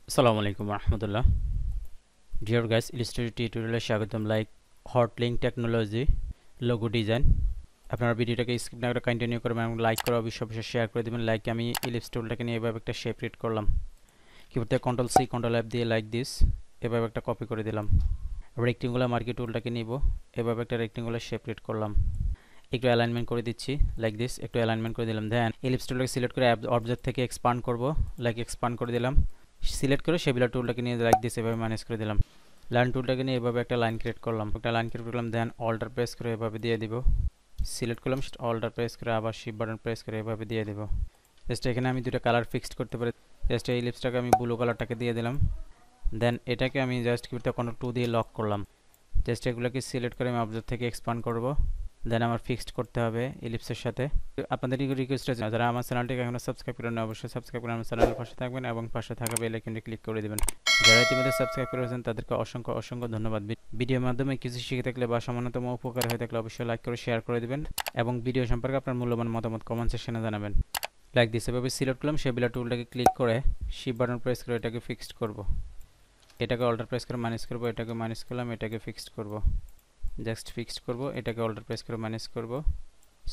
আসসালামু আলাইকুম রহমতুল্লাহ। Deer guys, Illustrator টিউটোরিয়ালে স্বাগতম। Like hot link technology logo design. আপনারা ভিডিওটাকে স্কিপ না করে কন্টিনিউ করবেন এবং লাইক করে অবশ্যই শেয়ার করে দেবেন। লাইক আমি ইলিপস টুলটাকে নিয়ে এভাবে একটা শেপ ক্রিয়েট করলাম। কিবোর্ড থেকে কন্ট্রোল সি কন্ট্রোল এফ দিয়ে লাইক দিস এভাবে একটা কপি করে দিলাম। রেক্টেঙ্গুলার মার্কি টুলটাকে নিব, এভাবে একটা রেক্টেঙ্গুলার শেপ ক্রিয়েট করলাম। একটু অ্যালাইনমেন্ট করে দিচ্ছি লাইক দিস, একটু অ্যালাইনমেন্ট করে দিলাম। দেন ইলিপস টুলটাকে সিলেক্ট করে অবজেক্ট থেকে এক্সপান্ড করব, লাইক এক্সপান্ড করে দিলাম। সিলেক্ট করে শেবিলার টুলটাকে নিয়ে লাইক দিস এভাবে ম্যানেজ করে দিলাম। লাইন টুলটাকে নিয়ে এভাবে একটা লাইন ক্রিয়েট করলাম, একটা লাইন ক্রিয়েট করলাম। দেন অল্টার প্রেস করে এভাবে দিয়ে দিব। সিলেক্ট করলাম, অল্টার প্রেস করে আবার শিফট বাটন প্রেস করে এভাবে দিয়ে দিব। জাস্ট এখানে আমি দুটো কালার ফিক্সড করতে পারি। জাস্ট এই লিপসটাকে আমি ব্লু কালারটাকে দিয়ে দিলাম। দেন এটাকে আমি জাস্ট কিবোর্ডে কন্ট্রোল 2 দিয়ে লক করলাম। জাস্ট এগুলোকে সিলেক্ট করে আমি অবজেক্ট থেকে এক্সপান্ড করব। দেন আমার ফিক্সড করতে হবে ইলিপসের সাথে। আপনাদের রিকোয়েস্ট আছে, যারা আমার চ্যানেলটিকে এখনো সাবস্ক্রাইব করেন অবশ্যই সাবস্ক্রাইব করে আমার চ্যানেলের পাশে থাকবেন এবং পাশে থাকা বেল আইকনটি ক্লিক করে দিবেন। যারা ইতিমধ্যে সাবস্ক্রাইব করেছেন তাদেরকে অসংখ্য ধন্যবাদ। ভিডিওর মাধ্যমে কিছু শিখে থাকলে বা সামান্যতম উপকার হয়ে থাকলে অবশ্যই লাইক করে শেয়ার করে দিবেন এবং ভিডিও সম্পর্কে আপনার মূল্যবান মতামত কমেন্ট সেকশনে জানাবেন। লাইক দিস এভাবে সিলেক্ট করলাম, শেবিলা টুলটাকে ক্লিক করে শিফট বাটন প্রেস করে এটাকে ফিক্সড করব। এটাকে অল্টার প্রেস করে মাইনাস করব, এটাকে মাইনাস করলাম, এটাকে ফিক্সড করব। জাস্ট ফিক্সড করব, এটাকে অল্টার প্রেস করে মাইনাস করব।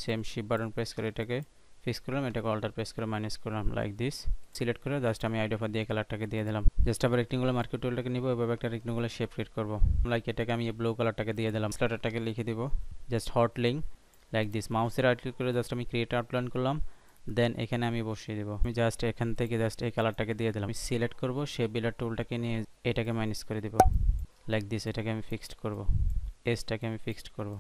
সেম শিফট বাটন প্রেস করে এটাকে ফিক্স করলাম, এটাকে অল্টার প্রেস করে মাইনাস করলাম লাইক দিস। সিলেক্ট করে জাস্ট আমি আইডি অফার দিয়ে কালারটাকে দিয়ে দিলাম। জাস্ট আবার রেক্টেঙ্গুলার মার্কেট টুলটাকে নিব, এভাবে একটা রেক্টেঙ্গুলার শেপ ক্রিয়েট করব। লাইক এটাকে আমি ব্লু কালারটাকে দিয়ে দিলাম। স্টার্টারটাকে লিখে দিব just hot link like this. মাউসের রাইট ক্লিক করে জাস্ট আমি ক্রিয়েট আউটলাইন করলাম। দেন এখানে আমি বসিয়ে দেব। আমি জাস্ট এখান থেকে জাস্ট এই কালারটাকে দিয়ে দিলাম। আমি সিলেক্ট করব, শেপ বিলার টুলটাকে নিয়ে এটাকে মাইনাস করে দিব লাইক দিস। এটাকে আমি ফিক্সড করব, এসটাকে আমি ফিক্সড করব।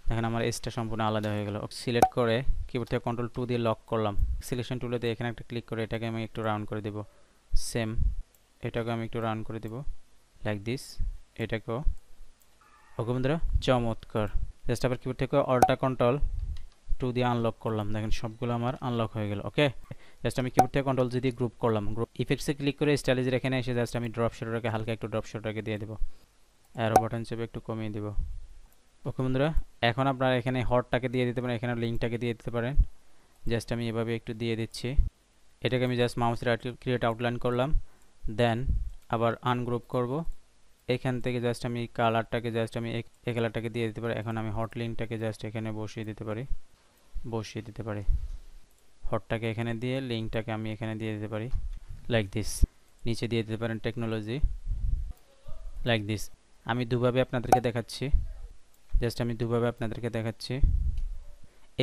দেখেন আমার এসটা সম্পূর্ণ আলাদা হয়ে গেল। সিলেক্ট করে কিবোর্ড থেকে কন্ট্রোল 2 দিয়ে লক করলাম। সিলেকশন টুলে দিয়ে এখানে একটা ক্লিক করে এটাকে আমি একটু রাউন্ড করে দেব। সেম এটাকে আমি একটু রাউন্ড করে দেব লাইক দিস। এটাকেও ওকে বন্ধুরা, চমৎকার। জাস্ট আবার কিবোর্ড থেকে অল্টা কন্ট্রোল 2 দিয়ে আনলক করলাম। দেখেন সবগুলো আমার আনলক হয়ে গেল। ওকে, জাস্ট আমি কিবোর্ড থেকে কন্ট্রোল জি দিয়ে গ্রুপ করলাম। গ্রুপ ইফেক্টসে ক্লিক করে স্টাইলাইজার এখানে এসে জাস্ট আমি ড্রপ শেডোটাকে হালকা একটু ড্রপ শেডোটাকে দিয়ে দেব। অ্যারো বাটন চেপে একটু কমিয়ে দেব। ওকে বন্ধুরা, এখন আপনারা এখানে হটটাকে দিয়ে দিতে পারেন, এখানে লিঙ্কটাকে দিয়ে দিতে পারেন। জাস্ট আমি এভাবে একটু দিয়ে দিচ্ছি। এটাকে আমি just mouse right create outline করলাম। দেন আবার আনগ্রুপ করব। এখান থেকে জাস্ট আমি কালারটাকে জাস্ট আমি এই কালারটাকে দিয়ে দিতে পারি। এখন আমি হট লিঙ্কটাকে জাস্ট এখানে বসিয়ে দিতে পারি। হটটাকে এখানে দিয়ে লিঙ্কটাকে আমি এখানে দিয়ে দিতে পারি লাইক দিস। নিচে দিয়ে দিতে পারেন টেকনোলজি লাইক দিস। আমি দুভাবে আপনাদেরকে দেখাচ্ছি। জাস্ট আমি দুভাবে আপনাদেরকে দেখাচ্ছি।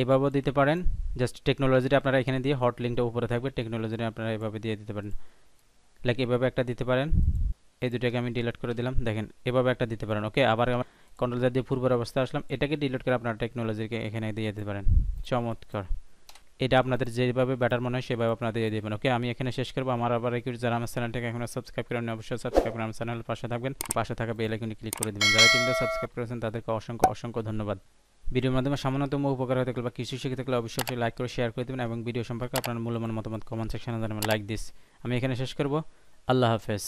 এভাবেও দিতে পারেন, জাস্ট টেকনোলজিটা আপনারা এখানে দিয়ে হট লিঙ্কটা উপরে থাকবে, টেকনোলজিটা আপনারা এভাবে দিয়ে দিতে পারেন। লাইক এভাবে একটা দিতে পারেন। এই দুটাকে আমি ডিলিট করে দিলাম। দেখেন এভাবে একটা দিতে পারেন। ওকে, আবার আমার কন্ট্রোল জেড দিয়ে পূর্বের অবস্থায় আসলাম, এটাকে ডিলিট করে আপনারা টেকনোলজিকে এখানে দিয়ে দিতে পারেন। চমৎকার। এটা আপনাদের যেভাবে বেটার মনে হয় সেভাবে আপনারা দিয়ে দেবেন। ওকে, আমি এখানে শেষ করবো। আমার আবার রিকোয়েস্ট, যারা আমার চ্যানেলটাকে এখনো সাবস্ক্রাইব করেন অবশ্যই সাবস্ক্রাইব করে আমার চ্যানেলের পাশে থাকবেন, পাশে থাকা বেল আইকনটি ক্লিক করে দেবেন। যারা কিন্তু সাবস্ক্রাইব করেছেন তাদেরকে অসংখ্য ধন্যবাদ। ভিডিওর মাধ্যমে সামান্যতম উপকার হয়ে থাকলে বা কিছু শিখে থাকলে অবশ্যই লাইক করে শেয়ার করে দেবেন এবং ভিডিও সম্পর্কে আপনার মূল্যবান মতামত কমেন্ট সেকশনে জানাবেন লাইক দিস। আমি এখানে শেষ করব। আল্লাহ হাফেজ।